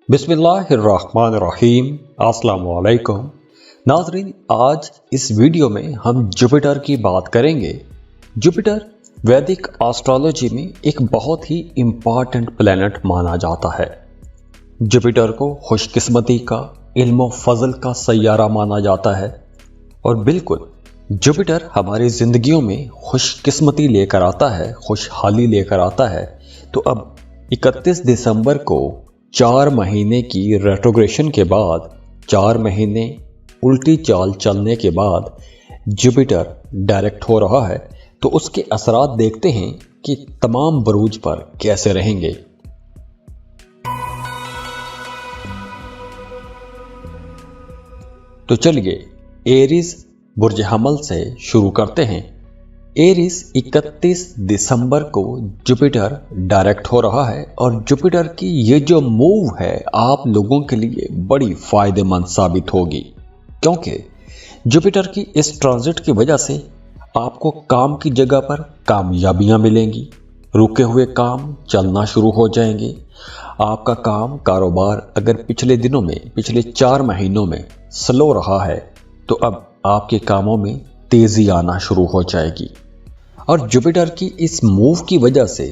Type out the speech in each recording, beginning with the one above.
बिस्मिल्लाहिर्रहमानिर्रहीम। अस्सलाम वालेकुम नाज़रीन, आज इस वीडियो में हम जुपिटर की बात करेंगे। जुपिटर वैदिक एस्ट्रोलॉजी में एक बहुत ही इम्पॉर्टेंट प्लैनेट माना जाता है। जुपिटर को खुशकिस्मती का, इल्म व फजल का सैयारा माना जाता है और बिल्कुल जुपिटर हमारी ज़िंदगियों में खुशकिस्मती लेकर आता है, खुशहाली लेकर आता है। तो अब 31 दिसंबर को 4 महीने की रेट्रोग्रेशन के बाद, 4 महीने उल्टी चाल चलने के बाद जुपिटर डायरेक्ट हो रहा है। तो उसके असरात देखते हैं कि तमाम बुरूज पर कैसे रहेंगे। तो चलिए एरीज बुर्ज हमल से शुरू करते हैं। एरीज 31 दिसंबर को जुपिटर डायरेक्ट हो रहा है और जुपिटर की ये जो मूव है आप लोगों के लिए बड़ी फायदेमंद साबित होगी, क्योंकि जुपिटर की इस ट्रांजिट की वजह से आपको काम की जगह पर कामयाबियां मिलेंगी, रुके हुए काम चलना शुरू हो जाएंगे। आपका काम कारोबार अगर पिछले दिनों में, पिछले 4 महीनों में स्लो रहा है तो अब आपके कामों में तेजी आना शुरू हो जाएगी। और जुपिटर की इस मूव की वजह से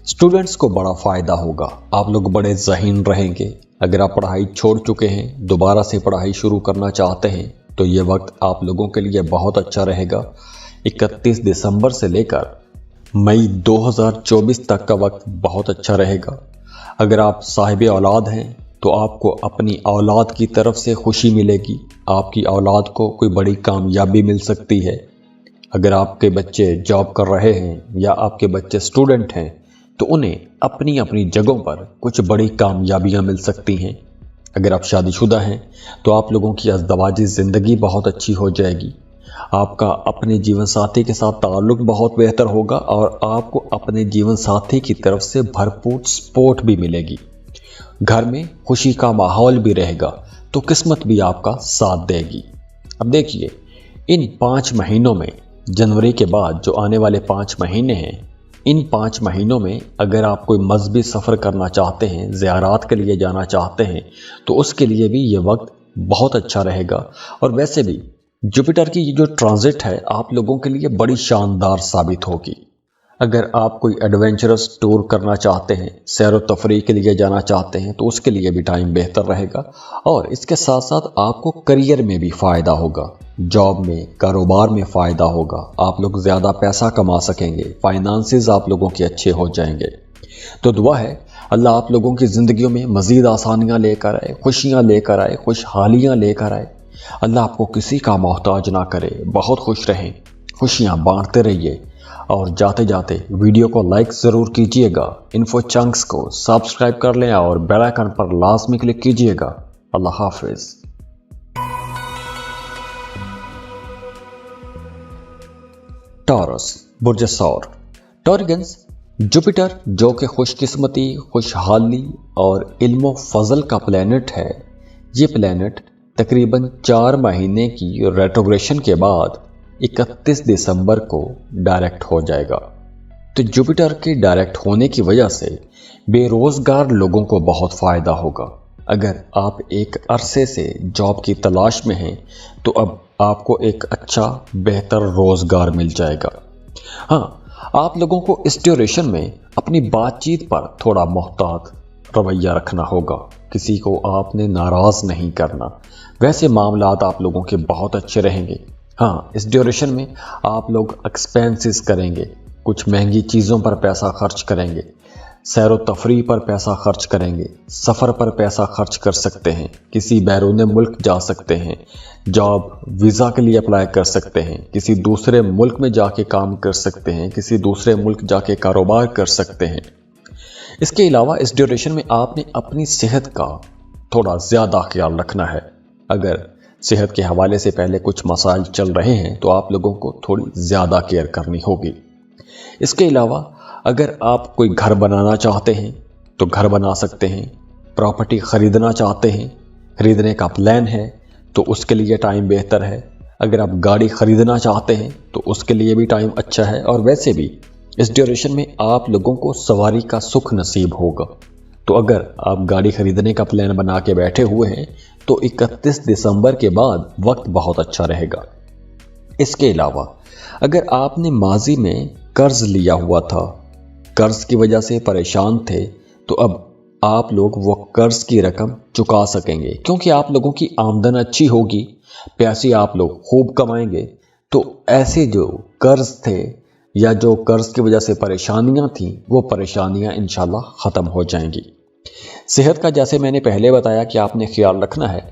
स्टूडेंट्स को बड़ा फायदा होगा। आप लोग बड़े ज़हीन रहेंगे। अगर आप पढ़ाई छोड़ चुके हैं, दोबारा से पढ़ाई शुरू करना चाहते हैं तो ये वक्त आप लोगों के लिए बहुत अच्छा रहेगा। 31 दिसंबर से लेकर मई 2024 तक का वक्त बहुत अच्छा रहेगा। अगर आप साहिब औलाद हैं तो आपको अपनी औलाद की तरफ से खुशी मिलेगी। आपकी औलाद को कोई बड़ी कामयाबी मिल सकती है। अगर आपके बच्चे जॉब कर रहे हैं या आपके बच्चे स्टूडेंट हैं तो उन्हें अपनी अपनी जगहों पर कुछ बड़ी कामयाबियां मिल सकती हैं। अगर आप शादीशुदा हैं तो आप लोगों की अज़दवाजी ज़िंदगी बहुत अच्छी हो जाएगी। आपका अपने जीवन साथी के साथ ताल्लुक़ बहुत बेहतर होगा और आपको अपने जीवन साथी की तरफ से भरपूर सपोर्ट भी मिलेगी। घर में खुशी का माहौल भी रहेगा तो किस्मत भी आपका साथ देगी। अब देखिए, इन 5 महीनों में, जनवरी के बाद जो आने वाले 5 महीने हैं, इन 5 महीनों में अगर आप कोई मजहबी सफ़र करना चाहते हैं, ज़ियारात के लिए जाना चाहते हैं तो उसके लिए भी ये वक्त बहुत अच्छा रहेगा। और वैसे भी जुपिटर की ये जो ट्रांजिट है आप लोगों के लिए बड़ी शानदार साबित होगी। अगर आप कोई एडवेंचरस टूर करना चाहते हैं, सैर व तफरीह के लिए जाना चाहते हैं तो उसके लिए भी टाइम बेहतर रहेगा। और इसके साथ साथ आपको करियर में भी फ़ायदा होगा, जॉब में, कारोबार में फ़ायदा होगा। आप लोग ज़्यादा पैसा कमा सकेंगे, फाइनेंसेस आप लोगों के अच्छे हो जाएंगे। तो दुआ है अल्लाह आप लोगों की ज़िंदगियों में मज़ीद आसानियाँ लेकर आए, खुशियाँ लेकर आए, खुशहालियाँ लेकर आए। अल्लाह आपको किसी का मोहताज ना करे। बहुत खुश रहें, खुशियाँ बांटते रहिए और जाते जाते वीडियो को लाइक ज़रूर कीजिएगा। इन्फो चंक्स को सब्सक्राइब कर लें और बेल आइकन पर लाजमी क्लिक कीजिएगा। अल्लाह हाफिज़। टॉरस बुर्ज सौर। टॉरिगन्स जुपिटर जो कि खुशकिस्मती, खुशहाली और इल्म फजल का प्लैनेट है, ये प्लैनेट तकरीबन 4 महीने की रेट्रोग्रेशन के बाद 31 दिसंबर को डायरेक्ट हो जाएगा। तो जुपिटर के डायरेक्ट होने की वजह से बेरोज़गार लोगों को बहुत फ़ायदा होगा। अगर आप एक अरसे से जॉब की तलाश में हैं तो अब आपको एक अच्छा बेहतर रोज़गार मिल जाएगा। हाँ, आप लोगों को इस ड्यूरेशन में अपनी बातचीत पर थोड़ा मोहतात रवैया रखना होगा। किसी को आपने नाराज़ नहीं करना। वैसे मामलात आप लोगों के बहुत अच्छे रहेंगे। हाँ, इस ड्यूरेशन में आप लोग एक्सपेंसेस करेंगे, कुछ महंगी चीज़ों पर पैसा खर्च करेंगे, सैर व तफरीह पर पैसा खर्च करेंगे, सफ़र पर पैसा खर्च कर सकते हैं, किसी बैरून मुल्क जा सकते हैं, जॉब वीज़ा के लिए अप्लाई कर सकते हैं, किसी दूसरे मुल्क में जाके काम कर सकते हैं, किसी दूसरे मुल्क जाके कारोबार कर सकते हैं। इसके अलावा इस ड्यूरेशन में आपने अपनी सेहत का थोड़ा ज़्यादा ख्याल रखना है। अगर सेहत के हवाले से पहले कुछ मसाइल चल रहे हैं तो आप लोगों को थोड़ी ज़्यादा केयर करनी होगी। इसके अलावा अगर आप कोई घर बनाना चाहते हैं तो घर बना सकते हैं। प्रॉपर्टी ख़रीदना चाहते हैं, ख़रीदने का प्लान है तो उसके लिए टाइम बेहतर है। अगर आप गाड़ी ख़रीदना चाहते हैं तो उसके लिए भी टाइम अच्छा है। और वैसे भी इस ड्यूरेशन में आप लोगों को सवारी का सुख नसीब होगा। तो अगर आप गाड़ी खरीदने का प्लान बना के बैठे हुए हैं तो 31 दिसंबर के बाद वक्त बहुत अच्छा रहेगा। इसके अलावा अगर आपने माजी में कर्ज लिया हुआ था, कर्ज की वजह से परेशान थे, तो अब आप लोग वो कर्ज की रकम चुका सकेंगे, क्योंकि आप लोगों की आमदन अच्छी होगी, पैसे आप लोग खूब कमाएंगे। तो ऐसे जो कर्ज थे या जो कर्ज की वजह से परेशानियां थी, वो परेशानियां इंशाल्लाह ख़त्म हो जाएंगी। सेहत का जैसे मैंने पहले बताया कि आपने ख्याल रखना है,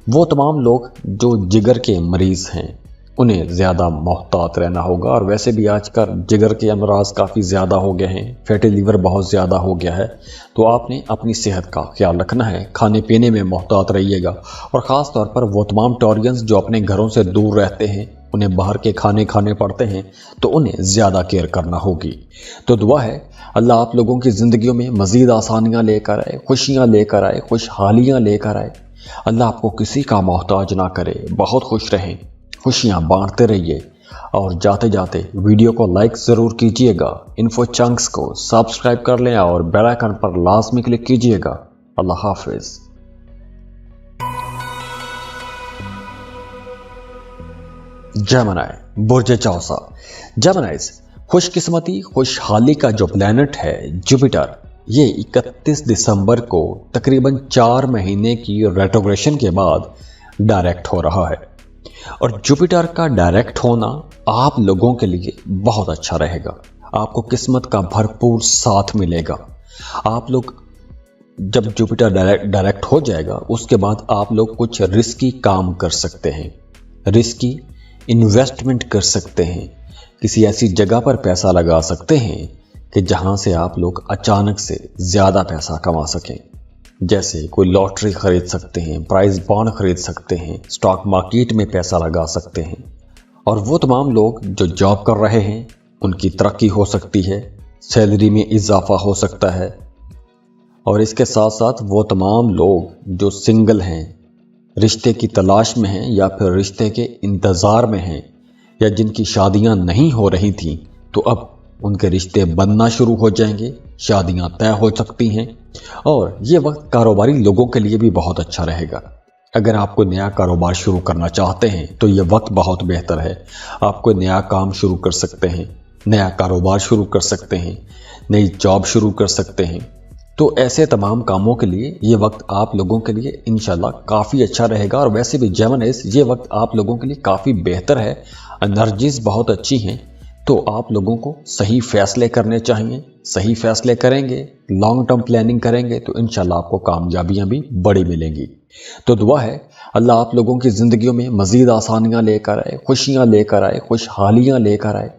वो तमाम लोग जो जिगर के मरीज़ हैं उन्हें ज़्यादा मोहतात रहना होगा। और वैसे भी आजकल जिगर के अमराज काफ़ी ज़्यादा हो गए हैं, फैटी लीवर बहुत ज़्यादा हो गया है, तो आपने अपनी सेहत का ख्याल रखना है, खाने पीने में मोहतात रहिएगा। और ख़ास तौर पर वो तमाम टॉरियंस जो अपने घरों से दूर रहते हैं, उन्हें बाहर के खाने खाने पड़ते हैं, तो उन्हें ज़्यादा केयर करना होगी। तो दुआ है अल्लाह आप लोगों की ज़िंदगियों में मज़ीद आसानियाँ लेकर आए, खुशियाँ लेकर आए, खुशहालियाँ लेकर आए। अल्लाह आपको किसी का मोहताज ना करे, बहुत खुश रहें, खुशियाँ बांटते रहिए। और जाते जाते वीडियो को लाइक ज़रूर कीजिएगा, इन्फो चंक्स को सब्सक्राइब कर लें और बेल आइकन पर लाजमी क्लिक कीजिएगा। अल्लाह हाफिज़। जेमिनी बुर्ज चौसा। जेमिनीज़ खुशकिस्मती खुशहाली का जो प्लैनेट है जुपिटर, ये 31 दिसंबर को तकरीबन 4 महीने की रेट्रोग्रेशन के बाद डायरेक्ट हो रहा है। और जुपिटर का डायरेक्ट होना आप लोगों के लिए बहुत अच्छा रहेगा, आपको किस्मत का भरपूर साथ मिलेगा। आप लोग जब जुपिटर डायरेक्ट हो जाएगा उसके बाद आप लोग कुछ रिस्की काम कर सकते हैं, रिस्की इन्वेस्टमेंट कर सकते हैं, किसी ऐसी जगह पर पैसा लगा सकते हैं कि जहां से आप लोग अचानक से ज़्यादा पैसा कमा सकें। जैसे कोई लॉटरी खरीद सकते हैं, प्राइज बॉन्ड खरीद सकते हैं, स्टॉक मार्केट में पैसा लगा सकते हैं। और वो तमाम लोग जो जॉब कर रहे हैं उनकी तरक्की हो सकती है, सैलरी में इजाफा हो सकता है। और इसके साथ साथ वो तमाम लोग जो सिंगल हैं, रिश्ते की तलाश में हैं या फिर रिश्ते के इंतज़ार में हैं, या जिनकी शादियां नहीं हो रही थीं, तो अब उनके रिश्ते बनना शुरू हो जाएंगे, शादियां तय हो सकती हैं। और ये वक्त कारोबारी लोगों के लिए भी बहुत अच्छा रहेगा। अगर आप कोई नया कारोबार शुरू करना चाहते हैं तो ये वक्त बहुत बेहतर है। आप कोई नया काम शुरू कर सकते हैं, नया कारोबार शुरू कर सकते हैं, नई जॉब शुरू कर सकते हैं। तो ऐसे तमाम कामों के लिए ये वक्त आप लोगों के लिए इंशाल्लाह काफ़ी अच्छा रहेगा। और वैसे भी जेमिनीज़ ये वक्त आप लोगों के लिए काफ़ी बेहतर है, एनर्जीज बहुत अच्छी हैं। तो आप लोगों को सही फैसले करने चाहिए, सही फैसले करेंगे, लॉन्ग टर्म प्लानिंग करेंगे तो इंशाल्लाह आपको कामयाबियां भी बड़ी मिलेंगी। तो दुआ है अल्लाह आप लोगों की ज़िंदगियों में मज़ीद आसानियां लेकर आए, खुशियां लेकर आए, खुशहालियां लेकर आए।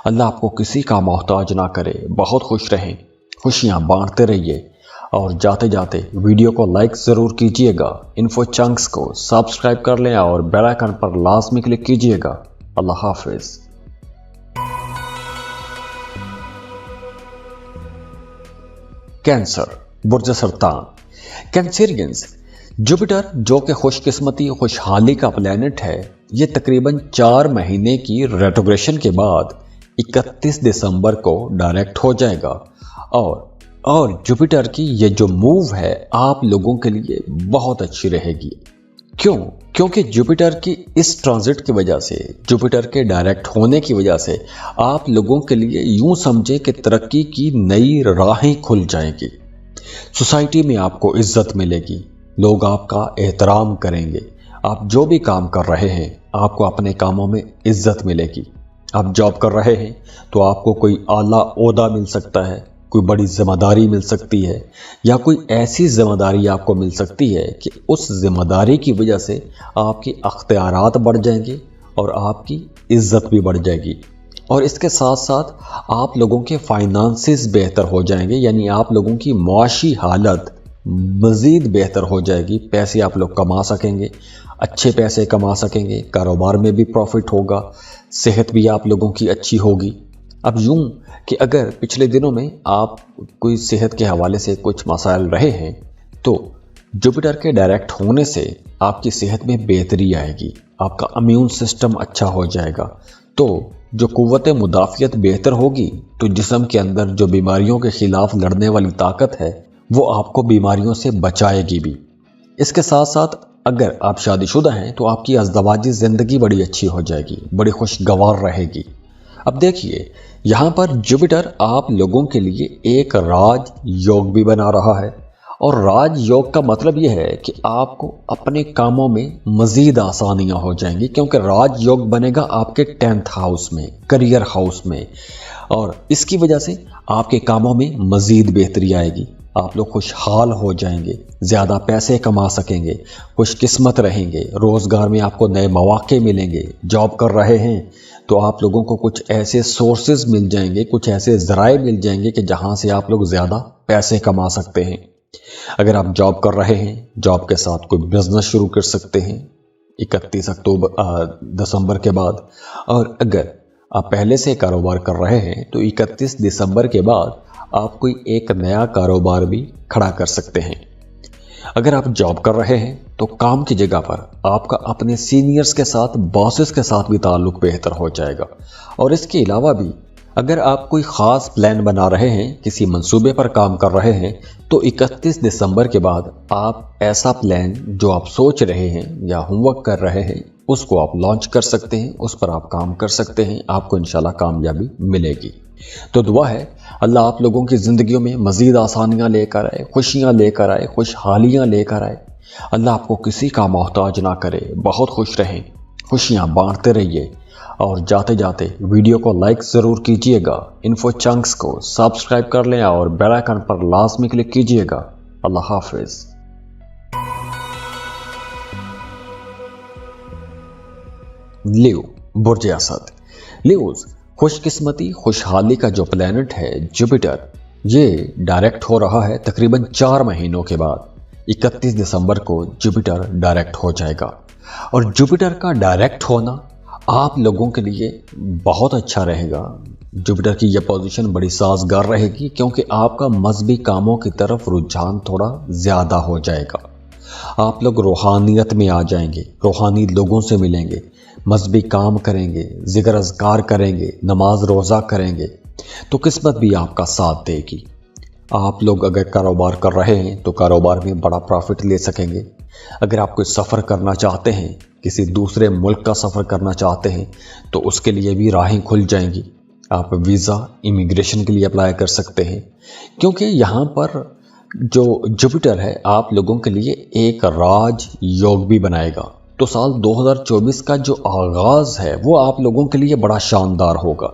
अल्लाह आपको किसी का मोहताज ना करे, बहुत खुश रहें, खुशियां बांटते रहिए। और जाते जाते वीडियो को लाइक ज़रूर कीजिएगा, इन्फो चंक्स को सब्सक्राइब कर लें और बेल आइकन पर लाजमी क्लिक कीजिएगा। अल्लाह हाफिज़। कैंसर बुर्ज सरतान। कैंसरियंस जुपिटर जो कि खुशकिस्मती खुशहाली का प्लैनेट है, ये तकरीबन 4 महीने की रेट्रोग्रेशन के बाद 31 दिसंबर को डायरेक्ट हो जाएगा। और जुपिटर की ये जो मूव है आप लोगों के लिए बहुत अच्छी रहेगी। क्यों? क्योंकि जुपिटर की इस ट्रांजिट की वजह से, जुपिटर के डायरेक्ट होने की वजह से आप लोगों के लिए यूं समझे कि तरक्की की नई राहें खुल जाएंगी। सोसाइटी में आपको इज्जत मिलेगी, लोग आपका एहतराम करेंगे। आप जो भी काम कर रहे हैं आपको अपने कामों में इज्जत मिलेगी। आप जॉब कर रहे हैं तो आपको कोई आला ओहदा मिल सकता है, कोई बड़ी जिम्मेदारी मिल सकती है, या कोई ऐसी जिम्मेदारी आपको मिल सकती है कि उस जिम्मेदारी की वजह से आपके अख्तियारात बढ़ जाएंगे और आपकी इज्जत भी बढ़ जाएगी। और इसके साथ साथ आप लोगों के फाइनेंसेस बेहतर हो जाएंगे, यानी आप लोगों की मुआशी हालत मज़ीद बेहतर हो जाएगी। पैसे आप लोग कमा सकेंगे, अच्छे पैसे कमा सकेंगे, कारोबार में भी प्रॉफिट होगा, सेहत भी आप लोगों की अच्छी होगी। अब यूं कि अगर पिछले दिनों में आप कोई सेहत के हवाले से कुछ मसाइल रहे हैं तो जुपिटर के डायरेक्ट होने से आपकी सेहत में बेहतरी आएगी, आपका इम्यून सिस्टम अच्छा हो जाएगा। तो जो कुव्वत मुदाफ़ियत बेहतर होगी तो जिस्म के अंदर जो बीमारियों के ख़िलाफ़ लड़ने वाली ताकत है वो आपको बीमारियों से बचाएगी भी। इसके साथ साथ अगर आप शादीशुदा हैं तो आपकी अज़दवाजी ज़िंदगी बड़ी अच्छी हो जाएगी, बड़ी खुशगवार रहेगी। अब देखिए, यहाँ पर जुपिटर आप लोगों के लिए एक राज योग भी बना रहा है, और राज योग का मतलब यह है कि आपको अपने कामों में मज़ीद आसानियाँ हो जाएंगी, क्योंकि राज योग बनेगा आपके 10th हाउस में, करियर हाउस में, और इसकी वजह से आपके कामों में मज़ीद बेहतरी आएगी। आप लोग खुशहाल हो जाएंगे, ज़्यादा पैसे कमा सकेंगे, खुशकिस्मत रहेंगे, रोज़गार में आपको नए मौके मिलेंगे। जॉब कर रहे हैं तो आप लोगों को कुछ ऐसे सोर्सेज मिल जाएंगे, कुछ ऐसे ज़राए मिल जाएंगे कि जहां से आप लोग ज़्यादा पैसे कमा सकते हैं। अगर आप जॉब कर रहे हैं, जॉब के साथ कोई बिजनेस शुरू कर सकते हैं 31 दिसंबर के बाद। और अगर आप पहले से कारोबार कर रहे हैं तो 31 दिसंबर के बाद आप कोई एक नया कारोबार भी खड़ा कर सकते हैं। अगर आप जॉब कर रहे हैं तो काम की जगह पर आपका अपने सीनियर्स के साथ, बॉसेस के साथ भी ताल्लुक बेहतर हो जाएगा। और इसके अलावा भी अगर आप कोई ख़ास प्लान बना रहे हैं, किसी मंसूबे पर काम कर रहे हैं, तो 31 दिसंबर के बाद आप ऐसा प्लान जो आप सोच रहे हैं या होमवर्क कर रहे हैं उसको आप लॉन्च कर सकते हैं, उस पर आप काम कर सकते हैं। आपको इंशाल्लाह कामयाबी मिलेगी। तो दुआ है अल्लाह आप लोगों की ज़िंदगियों में मज़ीद आसानियाँ लेकर आए, खुशियाँ लेकर आए, खुशहालियाँ लेकर आए। अल्लाह आपको किसी का मोहताज ना करे। बहुत खुश रहें, खुशियाँ बांटते रहिए, और जाते जाते वीडियो को लाइक ज़रूर कीजिएगा। इन्फो चंक्स को सब्सक्राइब कर लें और बेल आइकन पर लाजमी क्लिक कीजिएगा। अल्लाह हाफिज़। लियो, बुर्ज असद। लियोज खुशकिस्मती, खुशहाली का जो प्लैनेट है जुपिटर, ये डायरेक्ट हो रहा है तकरीबन 4 महीनों के बाद। 31 दिसंबर को जुपिटर डायरेक्ट हो जाएगा, और जुपिटर का डायरेक्ट होना आप लोगों के लिए बहुत अच्छा रहेगा। जुपिटर की यह पोजीशन बड़ी साजगार रहेगी, क्योंकि आपका मजहबी कामों की तरफ रुझान थोड़ा ज़्यादा हो जाएगा। आप लोग रूहानियत में आ जाएंगे, रूहानी लोगों से मिलेंगे, मजहबी काम करेंगे, ज़िक्र अज़कार करेंगे, नमाज रोज़ा करेंगे, तो किस्मत भी आपका साथ देगी। आप लोग अगर कारोबार कर रहे हैं तो कारोबार में बड़ा प्रॉफिट ले सकेंगे। अगर आप कोई सफ़र करना चाहते हैं, किसी दूसरे मुल्क का सफ़र करना चाहते हैं, तो उसके लिए भी राहें खुल जाएंगी। आप वीज़ा, इमिग्रेशन के लिए अप्लाई कर सकते हैं, क्योंकि यहाँ पर जो जुपिटर है आप लोगों के लिए एक राज योग भी बनाएगा। तो साल 2024 का जो आगाज़ है वो आप लोगों के लिए बड़ा शानदार होगा,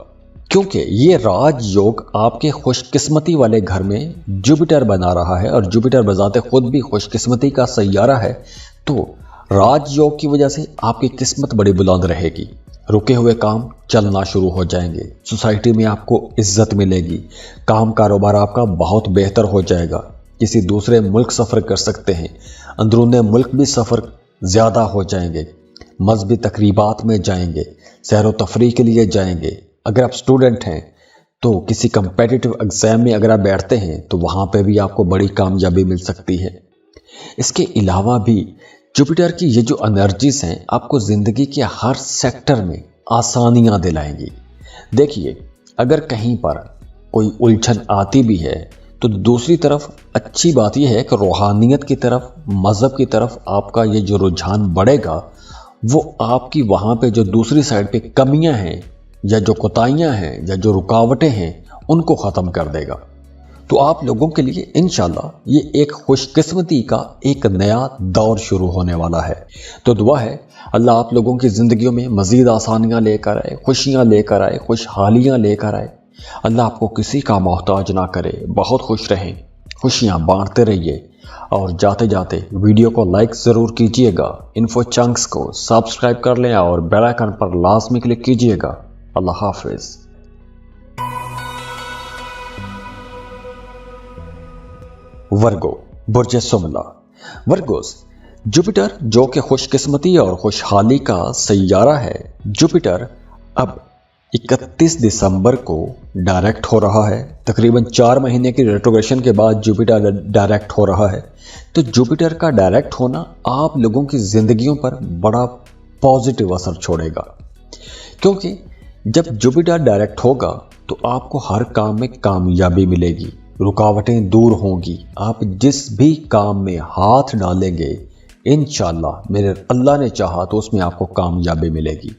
क्योंकि ये राज योग आपके खुशकिस्मती वाले घर में जुपिटर बना रहा है, और जुपिटर बजाते खुद भी खुशकिस्मती का सैयारा है। तो राज योग की वजह से आपकी किस्मत बड़ी बुलंद रहेगी। रुके हुए काम चलना शुरू हो जाएंगे, सोसाइटी में आपको इज्जत मिलेगी, काम कारोबार आपका बहुत बेहतर हो जाएगा। किसी दूसरे मुल्क सफ़र कर सकते हैं, अंदरूने मुल्क भी सफ़र ज़्यादा हो जाएंगे, मजहबी तकरीबात में जाएंगे, सैर व तफरीह के लिए जाएंगे। अगर आप स्टूडेंट हैं तो किसी कंपेटिटिव एग्ज़ाम में अगर आप बैठते हैं तो वहाँ पे भी आपको बड़ी कामयाबी मिल सकती है। इसके अलावा भी जुपिटर की ये जो एनर्जीज़ हैं आपको ज़िंदगी के हर सेक्टर में आसानियाँ दिलाएंगी। देखिए, अगर कहीं पर कोई उलझन आती भी है तो दूसरी तरफ अच्छी बात यह है कि रूहानियत की तरफ, मज़हब की तरफ आपका ये जो रुझान बढ़ेगा, वो आपकी वहाँ पे जो दूसरी साइड पे कमियां हैं या जो कोताहियां हैं या जो रुकावटें हैं उनको ख़त्म कर देगा। तो आप लोगों के लिए इंशाल्लाह ये एक खुशकिस्मती का एक नया दौर शुरू होने वाला है। तो दुआ है अल्लाह आप लोगों की ज़िंदगियों में मज़ीद आसानियाँ लेकर आए, खुशियाँ लेकर आए, खुशहालियाँ लेकर आए। अल्लाह आपको किसी का मोहताज ना करे। बहुत खुश रहें, खुशियाँ बांटते रहिए, और जाते जाते वीडियो को लाइक ज़रूर कीजिएगा। इन्फो चंक्स को सब्सक्राइब कर लें और बेल आइकन पर लाजमी क्लिक कीजिएगा। अल्लाह हाफिज़। वर्गो, बुर्ज सुमला। वर्गोस, जुपिटर जो कि खुशकिस्मती और खुशहाली का सैयारा है, जुपिटर अब 31 दिसंबर को डायरेक्ट हो रहा है। तकरीबन 4 महीने की रेट्रोग्रेशन के बाद जुपिटर डायरेक्ट हो रहा है। तो जुपिटर का डायरेक्ट होना आप लोगों की ज़िंदगियों पर बड़ा पॉजिटिव असर छोड़ेगा, क्योंकि जब जुपिटर डायरेक्ट होगा तो आपको हर काम में कामयाबी मिलेगी, رکاوٹیں دور ہوں گی. آپ جس بھی کام میں ہاتھ ڈالیں گے انشاءاللہ میرے اللہ نے چاہا تو اس میں آپ کو کامیابی ملے گی.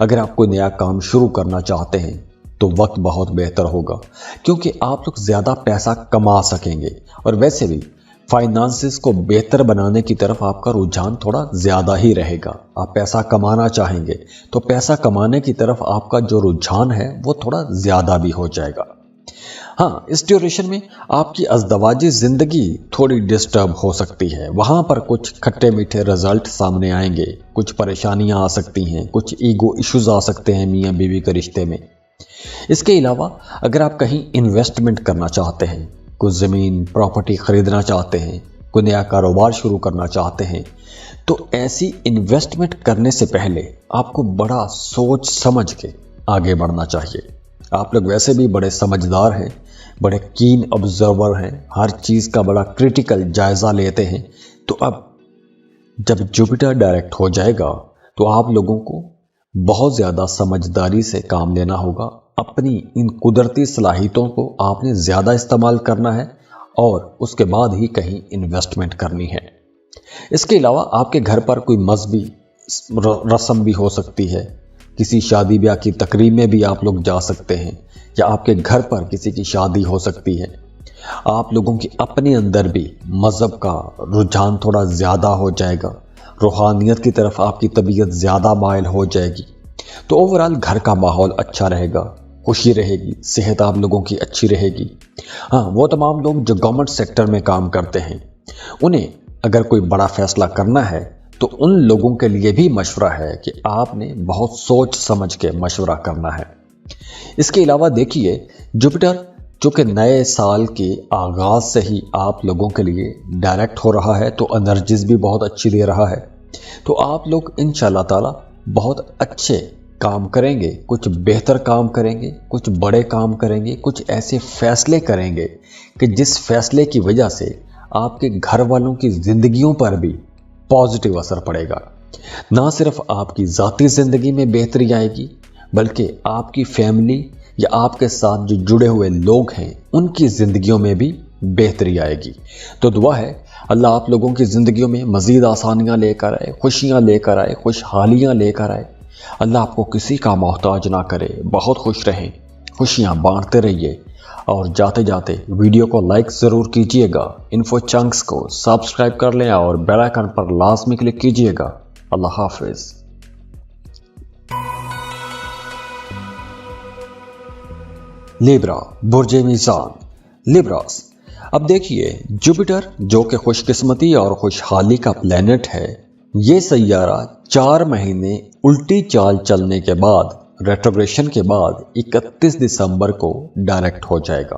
اگر آپ کوئی نیا کام شروع کرنا چاہتے ہیں تو وقت بہت بہتر ہوگا کیونکہ آپ لوگ زیادہ پیسہ کما سکیں گے. اور ویسے بھی فائنانسز کو بہتر بنانے کی طرف آپ کا رجحان تھوڑا زیادہ ہی رہے گا. آپ پیسہ کمانا چاہیں گے تو پیسہ کمانے کی طرف آپ کا جو رجحان ہے وہ تھوڑا زیادہ بھی ہو جائے گا. ہاں، اس ڈیوریشن میں آپ کی ازدواجی زندگی تھوڑی ڈسٹرب ہو سکتی ہے. وہاں پر کچھ کھٹے میٹھے رزلٹ سامنے آئیں گے، کچھ پریشانیاں آ سکتی ہیں، کچھ ایگو ایشوز آ سکتے ہیں میاں بیوی کے رشتے میں. اس کے علاوہ اگر آپ کہیں انویسٹمنٹ کرنا چاہتے ہیں، کوئی زمین پراپرٹی خریدنا چاہتے ہیں، کوئی نیا کاروبار شروع کرنا چاہتے ہیں، تو ایسی انویسٹمنٹ کرنے سے پہلے آپ کو بڑا سوچ سمجھ کے آگے بڑھنا چاہیے. آپ لوگ ویسے بھی بڑے سمجھدار ہیں، بڑے کین آبزرور ہیں، ہر چیز کا بڑا کرٹیکل جائزہ لیتے ہیں. تو اب جب جوپیٹر ڈائریکٹ ہو جائے گا تو آپ لوگوں کو بہت زیادہ سمجھداری سے کام لینا ہوگا. اپنی ان قدرتی صلاحیتوں کو آپ نے زیادہ استعمال کرنا ہے اور اس کے بعد ہی کہیں انویسٹمنٹ کرنی ہے. اس کے علاوہ آپ کے گھر پر کوئی مذہبی رسم بھی ہو سکتی ہے. کسی شادی بیاہ کی تقریب میں بھی آپ لوگ جا سکتے ہیں، یا آپ کے گھر پر کسی کی شادی ہو سکتی ہے. آپ لوگوں کی اپنے اندر بھی مذہب کا رجحان تھوڑا زیادہ ہو جائے گا. روحانیت کی طرف آپ کی طبیعت زیادہ مائل ہو جائے گی. تو اوورآل گھر کا ماحول اچھا رہے گا، خوشی رہے گی، صحت آپ لوگوں کی اچھی رہے گی. ہاں، وہ تمام لوگ جو گورنمنٹ سیکٹر میں کام کرتے ہیں انہیں اگر کوئی بڑا فیصلہ کرنا ہے تو ان لوگوں کے لیے بھی مشورہ ہے کہ آپ نے بہت سوچ سمجھ کے مشورہ کرنا ہے. اس کے علاوہ دیکھیے، جوپیٹر چونکہ نئے سال کے آغاز سے ہی آپ لوگوں کے لیے ڈائریکٹ ہو رہا ہے تو انرجیز بھی بہت اچھی دے رہا ہے. تو آپ لوگ انشاءاللہ تعالی بہت اچھے کام کریں گے، کچھ بہتر کام کریں گے، کچھ بڑے کام کریں گے، کچھ ایسے فیصلے کریں گے کہ جس فیصلے کی وجہ سے آپ کے گھر والوں کی زندگیوں پر بھی پازیٹیو اثر پڑے گا. نہ صرف آپ کی ذاتی زندگی میں بہتری آئے گی بلکہ آپ کی فیملی یا آپ کے ساتھ جو جڑے ہوئے لوگ ہیں ان کی زندگیوں میں بھی بہتری آئے گی. تو دعا ہے اللہ آپ لوگوں کی زندگیوں میں مزید آسانیاں لے کر آئے، خوشیاں لے کر آئے، خوشحالیاں لے کر آئے. اللہ آپ کو کسی کا محتاج نہ کرے. بہت خوش رہیں، خوشیاں بانٹتے رہیے. اور جاتے جاتے ویڈیو کو لائک ضرور کیجئے گا، انفو چنکس کو سبسکرائب کر لیں اور بیل آئیکن پر لازمی کلک کیجئے گا. اللہ حافظ. لیبرا، برج میزان. لیبراس، اب دیکھیے جوپیٹر جو کہ خوش قسمتی اور خوشحالی کا پلینٹ ہے، یہ سیارہ 4 مہینے الٹی چال چلنے کے بعد، ریٹروگریشن کے بعد 31 دسمبر کو ڈائریکٹ ہو جائے گا.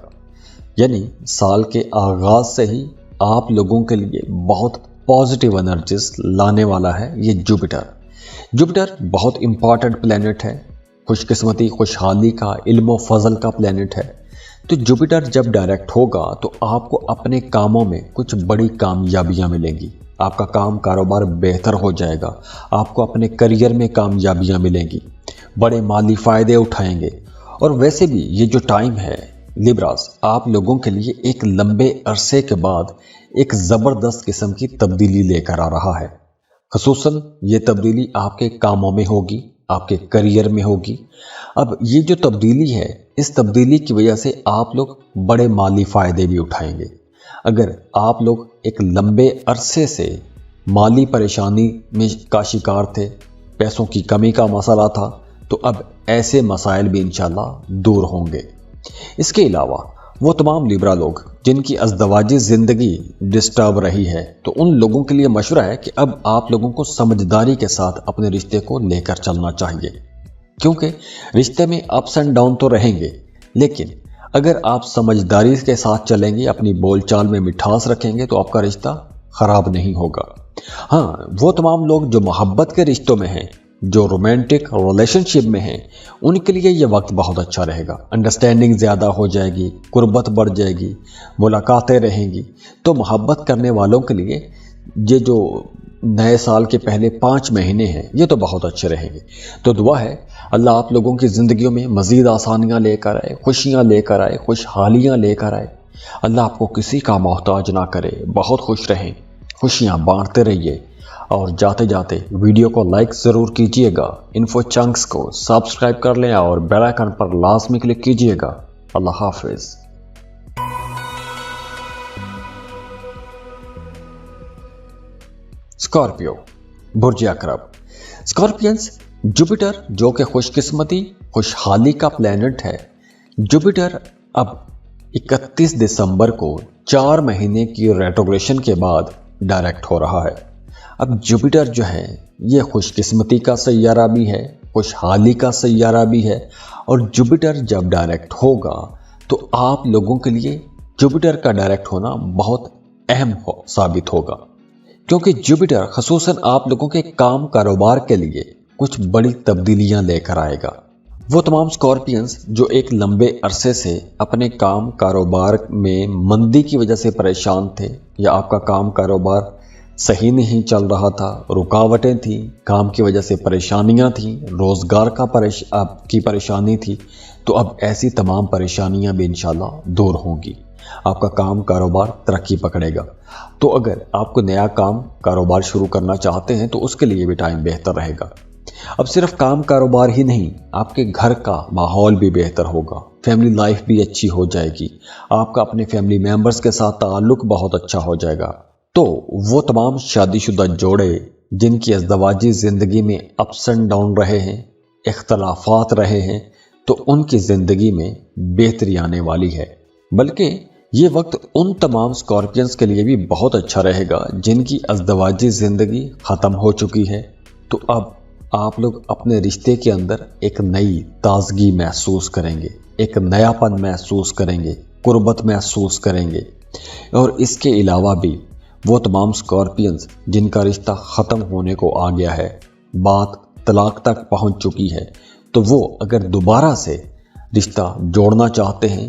یعنی سال کے آغاز سے ہی آپ لوگوں کے لیے بہت پازیٹیو انرجیز لانے والا ہے یہ جوپیٹر. جوپیٹر بہت امپورٹنٹ پلینٹ ہے، خوش قسمتی خوشحالی کا، علم و فضل کا پلینٹ ہے. تو جوپیٹر جب ڈائریکٹ ہوگا تو آپ کو اپنے کاموں میں کچھ بڑی کامیابیاں ملیں گی. آپ کا کام کاروبار بہتر ہو جائے گا، آپ کو اپنے کریئر میں کامیابیاں ملیں گی، بڑے مالی فائدے اٹھائیں گے. اور ویسے بھی یہ جو ٹائم ہے لیبراس، آپ لوگوں کے لیے ایک لمبے عرصے کے بعد ایک زبردست قسم کی تبدیلی لے کر آ رہا ہے. خصوصاً یہ تبدیلی آپ کے کاموں میں ہوگی، آپ کے کریئر میں ہوگی. اب یہ جو تبدیلی ہے، اس تبدیلی کی وجہ سے آپ لوگ بڑے مالی فائدے بھی اٹھائیں گے. اگر آپ لوگ ایک لمبے عرصے سے مالی پریشانی میں کا شکار تھے، پیسوں کی کمی کا مسئلہ تھا، تو اب ایسے مسائل بھی انشاءاللہ دور ہوں گے. اس کے علاوہ وہ تمام لیبرا لوگ جن کی ازدواجی زندگی ڈسٹرب رہی ہے، تو ان لوگوں کے لیے مشورہ ہے کہ اب آپ لوگوں کو سمجھداری کے ساتھ اپنے رشتے کو لے کر چلنا چاہیے. کیونکہ رشتے میں اپس اینڈ ڈاؤن تو رہیں گے، لیکن اگر آپ سمجھداری کے ساتھ چلیں گے، اپنی بول چال میں مٹھاس رکھیں گے، تو آپ کا رشتہ خراب نہیں ہوگا. ہاں، وہ تمام لوگ جو محبت کے رشتوں میں ہیں، جو رومانٹک ریلیشن شپ میں ہیں، ان کے لیے یہ وقت بہت اچھا رہے گا. انڈرسٹینڈنگ زیادہ ہو جائے گی، قربت بڑھ جائے گی، ملاقاتیں رہیں گی. تو محبت کرنے والوں کے لیے یہ جو نئے سال کے پہلے 5 مہینے ہیں، یہ تو بہت اچھے رہیں گے. تو دعا ہے اللہ آپ لوگوں کی زندگیوں میں مزید آسانیاں لے کر آئے، خوشیاں لے کر آئے، خوشحالیاں لے کر آئے. اللہ آپ को किसी का मोहताज ना करे। बहुत खुश रहें, खुशियाँ बांटते रहिए और जाते जाते वीडियो को लाइक ज़रूर कीजिएगा। इन्फो चंक्स को सब्सक्राइब कर लें और बेल आइकन पर लाजमी क्लिक कीजिएगा। अल्लाह हाफिज़। स्कॉर्पियो, बुर्ज अकरब। स्कॉर्पियंस, जुपिटर जो कि खुशकिस्मती खुशहाली का प्लैनेट है, जुपिटर अब 31 दिसंबर को 4 महीने की रेट्रोग्रेशन के बाद डायरेक्ट हो रहा है। अब जुपिटर जो है ये खुशकिस्मती का सैयारा भी है, खुशहाली का सैयारा भी है, और जुपिटर जब डायरेक्ट होगा तो आप लोगों के लिए जुपिटर का डायरेक्ट होना बहुत अहम साबित होगा, क्योंकि जुपिटर ख़ुसूसन आप लोगों के काम कारोबार के लिए कुछ बड़ी तब्दीलियां लेकर आएगा। वो तमाम स्कॉर्पियंस जो एक लंबे अरसे से अपने काम कारोबार में मंदी की वजह से परेशान थे, या आपका काम कारोबार सही नहीं चल रहा था, रुकावटें थी, काम की वजह से परेशानियां थी, रोज़गार की परेशानी थी, तो अब ऐसी तमाम परेशानियां भी इंशाल्लाह दूर होंगी। आपका काम कारोबार तरक्की पकड़ेगा। तो अगर आपको नया काम कारोबार शुरू करना चाहते हैं तो उसके लिए भी टाइम बेहतर रहेगा। अब सिर्फ काम कारोबार ही नहीं, आपके घर का माहौल भी बेहतर होगा, फैमिली लाइफ भी अच्छी हो जाएगी, आपका अपने फैमिली मेंबर्स के साथ ताल्लुक बहुत अच्छा हो जाएगा। तो वो तमाम शादीशुदा जोड़े जिनकी अज़दवाजी ज़िंदगी में अप्स एंड डाउन रहे हैं, इख्तलाफात रहे हैं, तो उनकी ज़िंदगी में बेहतरी आने वाली है। बल्कि ये वक्त उन तमाम स्कॉर्पियंस के लिए भी बहुत अच्छा रहेगा जिनकी अज़दवाजी ज़िंदगी ख़त्म हो चुकी है। तो अब आप लोग अपने रिश्ते के अंदर एक नई ताजगी महसूस करेंगे, एक नयापन महसूस करेंगे, कुर्बत महसूस करेंगे। और इसके अलावा भी वो तमाम स्कॉर्पियंस जिनका रिश्ता ख़त्म होने को आ गया है, बात तलाक तक पहुंच चुकी है, तो वो अगर दोबारा से रिश्ता जोड़ना चाहते हैं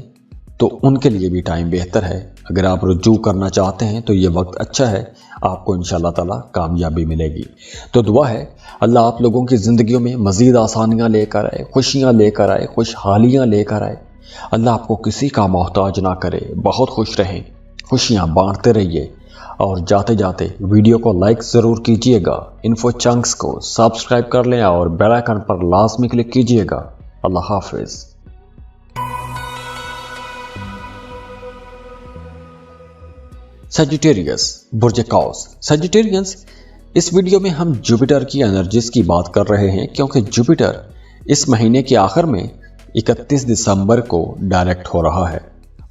तो उनके लिए भी टाइम बेहतर है। अगर आप रुजू करना चाहते हैं तो ये वक्त अच्छा है, आपको इंशाअल्लाह ताला कामयाबी मिलेगी। तो दुआ है अल्लाह आप लोगों की ज़िंदगियों में मज़ीद आसानियाँ लेकर आए, खुशियाँ लेकर आए, खुशहालियाँ लेकर आए। अल्लाह आपको किसी का मोहताज ना करे। बहुत खुश रहें, खुशियाँ बांटते रहिए और जाते जाते वीडियो को लाइक ज़रूर कीजिएगा। इन्फो चंक्स को सब्सक्राइब कर लें और बेल आइकन पर लाजमी क्लिक कीजिएगा। अल्लाह हाफिज़। सजिटेरियस, बुर्ज कौस। सजिटेरियंस, इस वीडियो में हम जुपिटर की एनर्जीज की बात कर रहे हैं, क्योंकि जुपिटर इस महीने के आखिर में 31 दिसंबर को डायरेक्ट हो रहा है।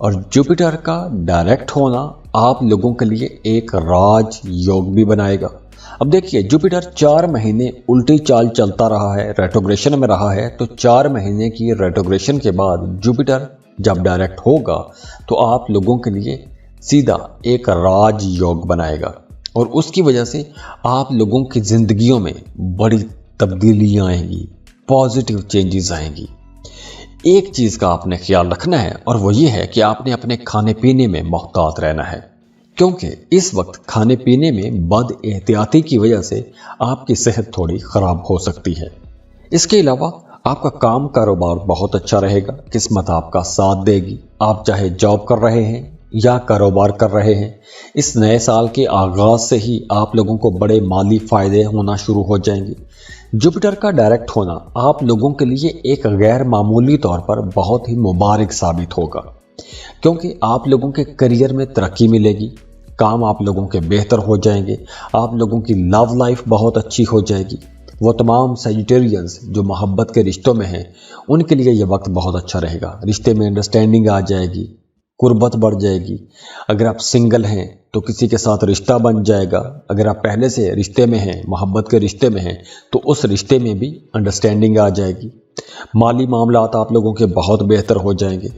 और जुपिटर का डायरेक्ट होना आप लोगों के लिए एक राज योग भी बनाएगा। अब देखिए, जुपिटर 4 महीने उल्टी चाल चलता रहा है, रेट्रोग्रेशन में रहा है, तो 4 महीने की रेट्रोग्रेशन के बाद जुपिटर जब डायरेक्ट होगा तो आप लोगों के लिए सीधा एक राज योग बनाएगा, और उसकी वजह से आप लोगों की ज़िंदगियों में बड़ी तब्दीलियाँ आएंगी, पॉजिटिव चेंजेस आएंगी। एक चीज़ का आपने ख्याल रखना है, और वो ये है कि आपने अपने खाने पीने में मोहतात रहना है, क्योंकि इस वक्त खाने पीने में बद एहतियाती की वजह से आपकी सेहत थोड़ी ख़राब हो सकती है। इसके अलावा आपका काम कारोबार बहुत अच्छा रहेगा, किस्मत आपका साथ देगी। आप चाहे जॉब कर रहे हैं या कारोबार कर रहे हैं, इस नए साल के आगाज़ से ही आप लोगों को बड़े माली फ़ायदे होना शुरू हो जाएंगे। जुपिटर का डायरेक्ट होना आप लोगों के लिए एक गैर मामूली तौर पर बहुत ही मुबारक साबित होगा, क्योंकि आप लोगों के करियर में तरक्की मिलेगी, काम आप लोगों के बेहतर हो जाएंगे, आप लोगों की लव लाइफ बहुत अच्छी हो जाएगी। वो तमाम सजिटेरियंस जो मोहब्बत के रिश्तों में हैं, उनके लिए ये वक्त बहुत अच्छा रहेगा। रिश्ते में अंडरस्टैंडिंग आ जाएगी, कुर्बत बढ़ जाएगी। अगर आप सिंगल हैं तो किसी के साथ रिश्ता बन जाएगा। अगर आप पहले से रिश्ते में हैं, मोहब्बत के रिश्ते में हैं, तो उस रिश्ते में भी अंडरस्टैंडिंग आ जाएगी। माली मामलात आप लोगों के बहुत बेहतर हो जाएंगे।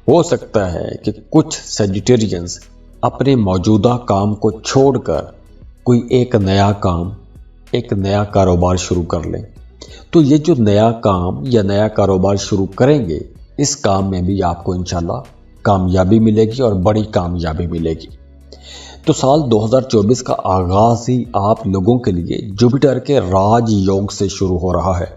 हो सकता है कि कुछ सजिटेरियंस अपने मौजूदा काम को छोड़कर कोई एक नया काम, एक नया कारोबार शुरू कर लें। तो ये जो नया काम या नया कारोबार शुरू करेंगे, इस काम में भी आपको इंशाल्लाह कामयाबी मिलेगी और बड़ी कामयाबी मिलेगी। तो साल 2024 का आगाज़ ही आप लोगों के लिए जुपिटर के राज योग से शुरू हो रहा है।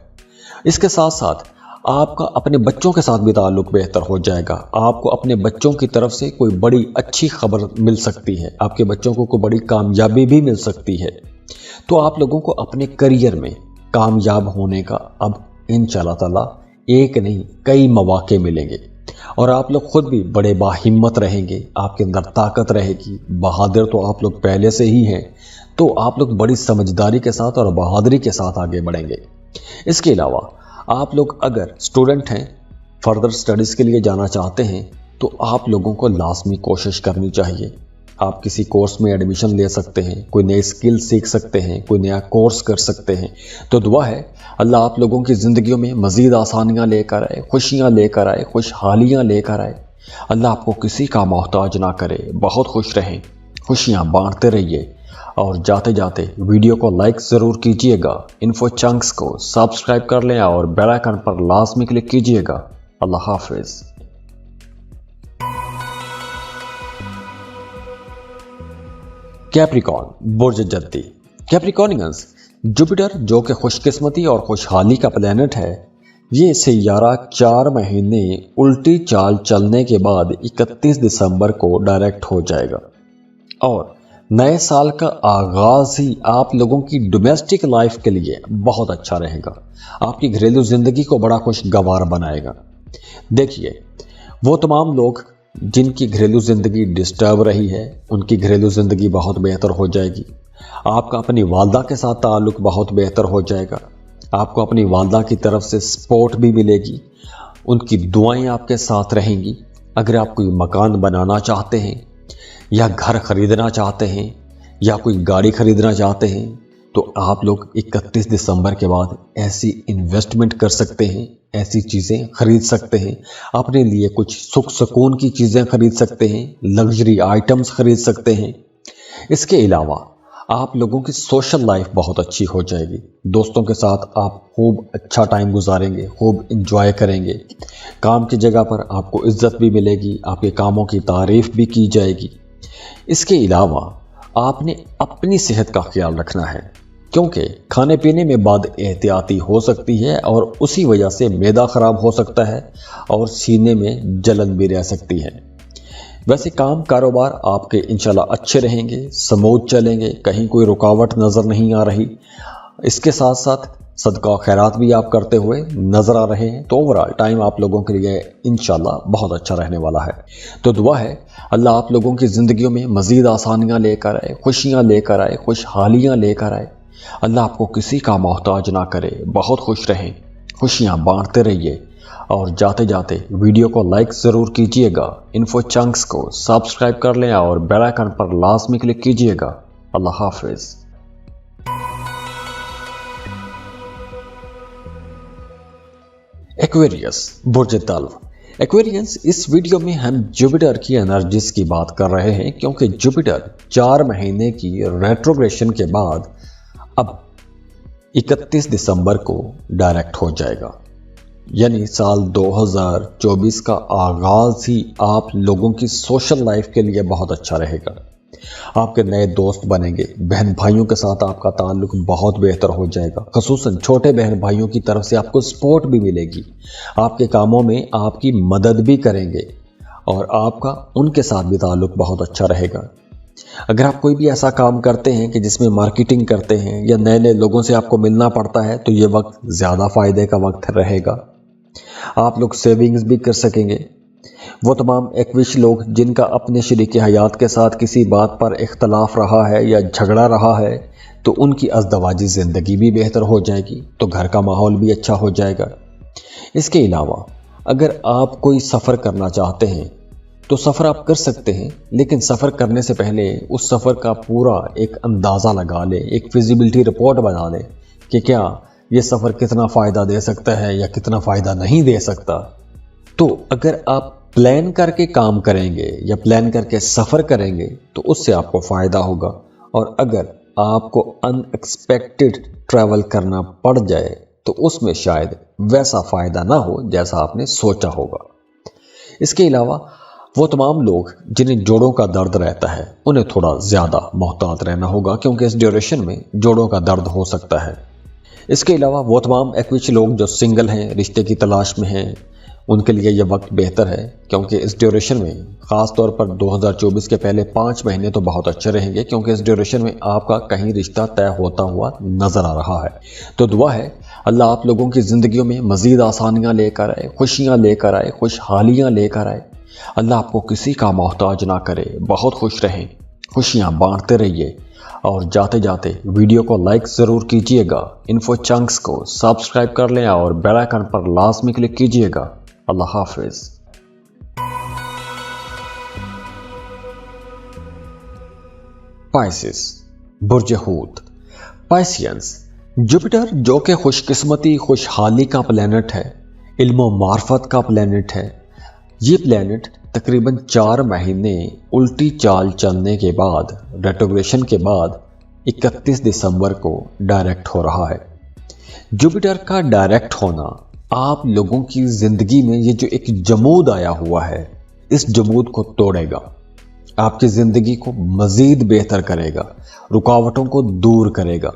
इसके साथ साथ آپ کا اپنے بچوں کے ساتھ بھی تعلق بہتر ہو جائے گا. آپ کو اپنے بچوں کی طرف سے کوئی بڑی اچھی خبر مل سکتی ہے, آپ کے بچوں کو کوئی بڑی کامیابی بھی مل سکتی ہے. تو آپ لوگوں کو اپنے کریئر میں کامیاب ہونے کا اب انشاءاللہ تعالی ایک نہیں کئی مواقع ملیں گے, اور آپ لوگ خود بھی بڑے باہمت رہیں گے. آپ کے اندر طاقت رہے گی. بہادر تو آپ لوگ پہلے سے ہی ہیں, تو آپ لوگ بڑی سمجھداری کے ساتھ اور بہادری کے ساتھ آگے بڑھیں گے. اس کے علاوہ آپ لوگ اگر اسٹوڈنٹ ہیں, فردر اسٹڈیز کے لیے جانا چاہتے ہیں, تو آپ لوگوں کو لازمی کوشش کرنی چاہیے. آپ کسی کورس میں ایڈمیشن لے سکتے ہیں, کوئی نئے اسکل سیکھ سکتے ہیں, کوئی نیا کورس کر سکتے ہیں. تو دعا ہے اللہ آپ لوگوں کی زندگیوں میں مزید آسانیاں لے کر آئے, خوشیاں لے کر آئے, خوشحالیاں لے کر آئے. اللہ آپ کو کسی کا محتاج نہ کرے. بہت خوش رہیں, خوشیاں بانٹتے رہیے, اور جاتے جاتے ویڈیو کو لائک ضرور کیجئے گا. انفو چنکس کو سبسکرائب کر لیں اور بیل آئیکن پر لازمی کلک کیجئے گا. اللہ حافظ. کیپریکارن برج جدی. کیپریکارنینز جوپیٹر جو کہ خوش قسمتی اور خوشحالی کا پلینٹ ہے, یہ سیارہ 4 مہینے الٹی چال چلنے کے بعد 31 دسمبر کو ڈائریکٹ ہو جائے گا, اور نئے سال کا آغاز ہی آپ لوگوں کی ڈومیسٹک لائف کے لیے بہت اچھا رہے گا. آپ کی گھریلو زندگی کو بڑا خوشگوار بنائے گا. دیکھیے, وہ تمام لوگ جن کی گھریلو زندگی ڈسٹرب رہی ہے, ان کی گھریلو زندگی بہت بہتر ہو جائے گی. آپ کا اپنی والدہ کے ساتھ تعلق بہت بہتر ہو جائے گا. آپ کو اپنی والدہ کی طرف سے سپورٹ بھی ملے گی. ان کی دعائیں آپ کے ساتھ رہیں گی. اگر آپ کوئی مکان بنانا چاہتے ہیں, یا گھر خریدنا چاہتے ہیں, یا کوئی گاڑی خریدنا چاہتے ہیں, تو آپ لوگ 31 دسمبر کے بعد ایسی انویسٹمنٹ کر سکتے ہیں, ایسی چیزیں خرید سکتے ہیں. اپنے لیے کچھ سکھ سکون کی چیزیں خرید سکتے ہیں, لگژری آئٹمز خرید سکتے ہیں. اس کے علاوہ آپ لوگوں کی سوشل لائف بہت اچھی ہو جائے گی. دوستوں کے ساتھ آپ خوب اچھا ٹائم گزاریں گے, خوب انجوائے کریں گے. کام کی جگہ پر آپ کو عزت بھی ملے گی, آپ کے کاموں کی تعریف بھی کی جائے گی. اس کے علاوہ آپ نے اپنی صحت کا خیال رکھنا ہے, کیونکہ کھانے پینے میں بد احتیاطی ہو سکتی ہے, اور اسی وجہ سے معدہ خراب ہو سکتا ہے, اور سینے میں جلن بھی رہ سکتی ہے. ویسے کام کاروبار آپ کے انشاءاللہ اچھے رہیں گے, سموتھ چلیں گے, کہیں کوئی رکاوٹ نظر نہیں آ رہی. اس کے ساتھ ساتھ صدقہ خیرات بھی آپ کرتے ہوئے نظر آ رہے ہیں. تو اوورآل ٹائم آپ لوگوں کے لیے انشاءاللہ بہت اچھا رہنے والا ہے. تو دعا ہے اللہ آپ لوگوں کی زندگیوں میں مزید آسانیاں لے کر آئے, خوشیاں لے کر آئے, خوشحالیاں لے کر آئے. اللہ آپ کو کسی کا محتاج نہ کرے. بہت خوش رہیں, خوشیاں بانٹتے رہیے, اور جاتے جاتے ویڈیو کو لائک ضرور کیجئے گا. انفو چنکس کو سبسکرائب کر لیں اور بیل آئیکن پر لازمی کلک کیجئے گا. اللہ حافظ. ایکویریس برج دلو. ایکویرینس اس ویڈیو میں ہم جوپیٹر کی انرجیز کی بات کر رہے ہیں, کیونکہ جوپیٹر 4 مہینے کی ریٹروگریشن کے بعد اب 31 دسمبر کو ڈائریکٹ ہو جائے گا. یعنی سال 2024 کا آغاز ہی آپ لوگوں کی سوشل لائف کے لیے بہت اچھا رہے گا. آپ کے نئے دوست بنیں گے, بہن بھائیوں کے ساتھ آپ کا تعلق بہت بہتر ہو جائے گا. خصوصاً چھوٹے بہن بھائیوں کی طرف سے آپ کو سپورٹ بھی ملے گی. آپ کے کاموں میں آپ کی مدد بھی کریں گے, اور آپ کا ان کے ساتھ بھی تعلق بہت اچھا رہے گا. اگر آپ کوئی بھی ایسا کام کرتے ہیں کہ جس میں مارکیٹنگ کرتے ہیں, یا نئے نئے لوگوں سے آپ کو ملنا پڑتا ہے, تو یہ وقت زیادہ فائدے کا وقت رہے گا. آپ لوگ سیونگز بھی کر سکیں گے. وہ تمام ایکوش لوگ جن کا اپنے شریک حیات کے ساتھ کسی بات پر اختلاف رہا ہے یا جھگڑا رہا ہے, تو ان کی ازدواجی زندگی بھی بہتر ہو جائے گی, تو گھر کا ماحول بھی اچھا ہو جائے گا. اس کے علاوہ اگر آپ کوئی سفر کرنا چاہتے ہیں تو سفر آپ کر سکتے ہیں, لیکن سفر کرنے سے پہلے اس سفر کا پورا ایک اندازہ لگا لیں, ایک فیزیبلٹی رپورٹ بنا لیں کہ کیا یہ سفر کتنا فائدہ دے سکتا ہے یا کتنا فائدہ نہیں دے سکتا. تو اگر آپ پلان کر کے کام کریں گے یا پلان کر کے سفر کریں گے تو اس سے آپ کو فائدہ ہوگا. اور اگر آپ کو ان ایکسپیکٹڈ ٹریول کرنا پڑ جائے تو اس میں شاید ویسا فائدہ نہ ہو جیسا آپ نے سوچا ہوگا. اس کے علاوہ وہ تمام لوگ جنہیں جوڑوں کا درد رہتا ہے, انہیں تھوڑا زیادہ محتاط رہنا ہوگا, کیونکہ اس ڈیوریشن میں جوڑوں کا درد ہو سکتا ہے. اس کے علاوہ وہ تمام ایکویچ لوگ جو سنگل ہیں، رشتے کی تلاش میں ہیں، ان کے لیے یہ وقت بہتر ہے، کیونکہ اس ڈیوریشن میں خاص طور پر 2024 کے پہلے 5 مہینے تو بہت اچھے رہیں گے، کیونکہ اس ڈیوریشن میں آپ کا کہیں رشتہ طے ہوتا ہوا نظر آ رہا ہے۔ تو دعا ہے اللہ آپ لوگوں کی زندگیوں میں مزید آسانیاں لے کر آئے، خوشیاں لے کر آئے، خوشحالیاں لے کر آئے۔ اللہ آپ کو کسی کا محتاج نہ کرے، بہت خوش رہیں، خوشیاں بانٹتے رہیے، اور جاتے جاتے ویڈیو کو لائک ضرور کیجئے گا، انفو چنکس کو سبسکرائب کر لیں اور بیل آئیکن پر لازمی کلک کیجئے گا۔ اللہ حافظ۔ پائسس، برج حوت۔ پائسینس، جوپیٹر جو کہ خوش قسمتی، خوشحالی کا پلینٹ ہے، علم و معرفت کا پلینٹ ہے، یہ پلینٹ تقریباً 4 مہینے الٹی چال چلنے کے بعد، ریٹروگریشن کے بعد 31 دسمبر کو ڈائریکٹ ہو رہا ہے۔ جوپیٹر کا ڈائریکٹ ہونا آپ لوگوں کی زندگی میں یہ جو ایک جمود آیا ہوا ہے، اس جمود کو توڑے گا، آپ کی زندگی کو مزید بہتر کرے گا، رکاوٹوں کو دور کرے گا۔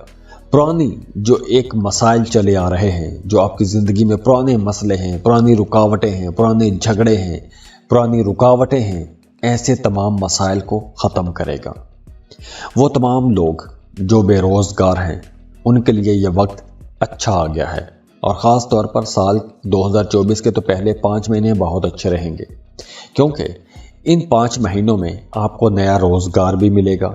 پرانی جو ایک مسائل چلے آ رہے ہیں، جو آپ کی زندگی میں پرانے مسئلے ہیں، پرانی رکاوٹیں ہیں، پرانے جھگڑے ہیں، پرانی رکاوٹیں ہیں، ایسے تمام مسائل کو ختم کرے گا۔ وہ تمام لوگ جو بے روزگار ہیں، ان کے لیے یہ وقت اچھا آ گیا ہے، اور خاص طور پر سال 2024 کے تو پہلے 5 مہینے بہت اچھے رہیں گے، کیونکہ ان 5 مہینوں میں آپ کو نیا روزگار بھی ملے گا،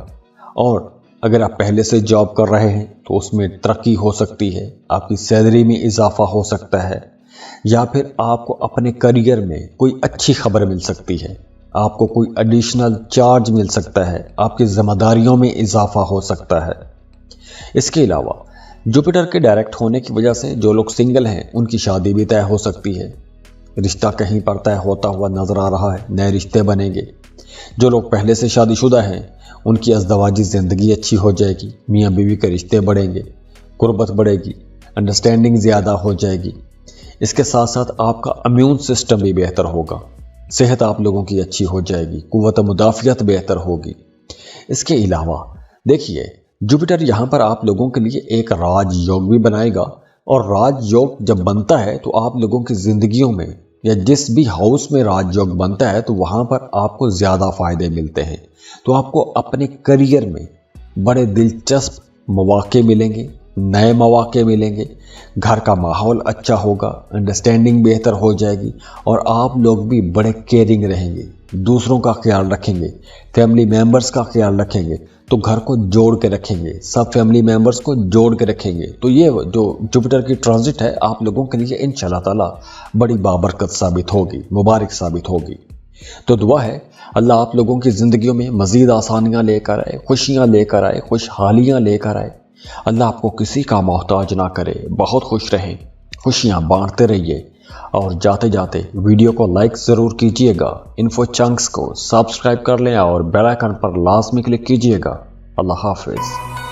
اور اگر آپ پہلے سے جاب کر رہے ہیں تو اس میں ترقی ہو سکتی ہے، آپ کی سیلری میں اضافہ ہو سکتا ہے، یا پھر آپ کو اپنے کریئر میں کوئی اچھی خبر مل سکتی ہے، آپ کو کوئی ایڈیشنل چارج مل سکتا ہے، آپ کی ذمہ داریوں میں اضافہ ہو سکتا ہے۔ اس کے علاوہ جوپیٹر کے ڈائریکٹ ہونے کی وجہ سے جو لوگ سنگل ہیں ان کی شادی بھی طے ہو سکتی ہے، رشتہ کہیں پر طے ہوتا ہوا نظر آ رہا ہے، نئے رشتے بنیں گے۔ جو لوگ پہلے سے شادی شدہ ہیں ان کی ازدواجی زندگی اچھی ہو جائے گی، میاں بیوی کے رشتے بڑھیں گے، قربت بڑھے گی، انڈرسٹینڈنگ زیادہ ہو جائے گی۔ اس کے ساتھ ساتھ آپ کا امیون سسٹم بھی بہتر ہوگا، صحت آپ لوگوں کی اچھی ہو جائے گی، قوت مدافعت بہتر ہوگی۔ اس کے علاوہ دیکھیے، جوپیٹر یہاں پر آپ لوگوں کے لیے ایک راج یوگ بھی بنائے گا، اور راج یوگ جب بنتا ہے تو آپ لوگوں کی زندگیوں میں یا جس بھی ہاؤس میں راج یوگ بنتا ہے تو وہاں پر آپ کو زیادہ فائدے ملتے ہیں، تو آپ کو اپنے کریئر میں بڑے دلچسپ مواقع ملیں گے، نئے مواقع ملیں گے، گھر کا ماحول اچھا ہوگا، انڈرسٹینڈنگ بہتر ہو جائے گی، اور آپ لوگ بھی بڑے کیئرنگ رہیں گے، دوسروں کا خیال رکھیں گے، فیملی ممبرز کا خیال رکھیں گے، تو گھر کو جوڑ کے رکھیں گے، سب فیملی ممبرز کو جوڑ کے رکھیں گے۔ تو یہ جو جوپیٹر کی ٹرانزٹ ہے آپ لوگوں کے لیے انشاءاللہ تعالی بڑی بابرکت ثابت ہوگی، مبارک ثابت ہوگی۔ تو دعا ہے اللہ آپ لوگوں کی زندگیوں میں مزید آسانیاں لے کر آئے، خوشیاں لے کر آئے، خوشحالیاں لے کر آئے۔ اللہ آپ کو کسی کا محتاج نہ کرے، بہت خوش رہیں، خوشیاں بانٹتے رہیے، اور جاتے جاتے ویڈیو کو لائک ضرور کیجئے گا، انفو چنکس کو سبسکرائب کر لیں اور بیل آئیکن پر لازمی کلک کیجئے گا۔ اللہ حافظ۔